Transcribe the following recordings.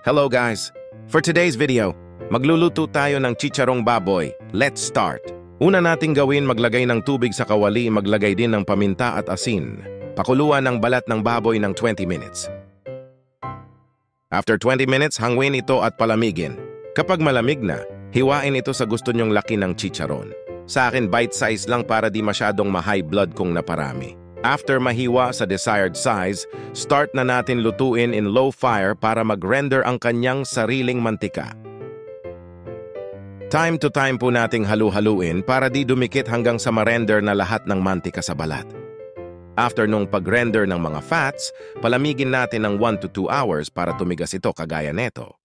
Hello guys! For today's video, magluluto tayo ng chicharong baboy. Let's start! Una nating gawin maglagay ng tubig sa kawali, maglagay din ng paminta at asin. Pakuluan ng balat ng baboy ng 20 minutes. After 20 minutes, hangwin ito at palamigin. Kapag malamig na, hiwain ito sa gusto nyong laki ng chicharon. Sa akin, bite size lang para di masyadong ma-high blood kung naparami. After mahiwa sa desired size, start na natin lutuin in low fire para mag-render ang kanyang sariling mantika. Time to time po nating halu-haluin para di dumikit hanggang sa ma-render na lahat ng mantika sa balat. After nung pag-render ng mga fats, palamigin natin ng 1 to 2 hours para tumigas ito kagaya neto.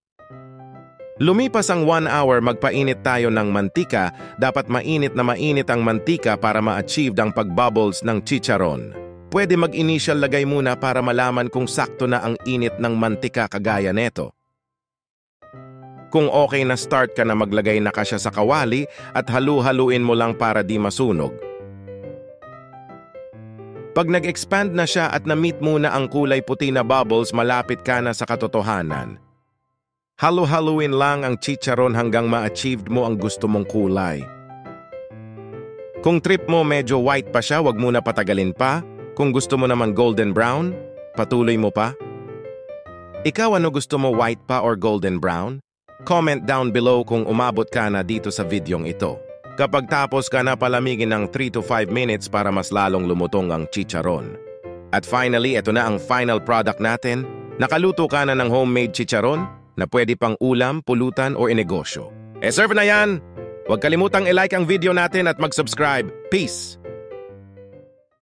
Lumipas ang 1 hour, magpainit tayo ng mantika. Dapat mainit ang mantika para ma-achieve ang pag-bubbles ng chicharon. Pwede mag-initial lagay muna para malaman kung sakto na ang init ng mantika kagaya neto. Kung okay na, start ka na maglagay na kasya sa kawali at halu-haluin mo lang para di masunog. Pag nag-expand na siya at na-meet muna ang kulay puti na bubbles, malapit ka na sa katotohanan. Halu-haluin lang ang chicharon hanggang ma-achieved mo ang gusto mong kulay. Kung trip mo medyo white pa siya, wag muna patagalin pa. Kung gusto mo naman golden brown, patuloy mo pa. Ikaw, ano gusto mo, white pa or golden brown? Comment down below kung umabot ka na dito sa videong ito. Kapag tapos ka na, palamigin ng 3 to 5 minutes para mas lalong lumutong ang chicharon. At finally, ito na ang final product natin. Nakaluto ka na ng homemade chicharon na pwede pang ulam, pulutan o inegosyo. Serve na yan! Huwag kalimutang i-like ang video natin at mag-subscribe. Peace!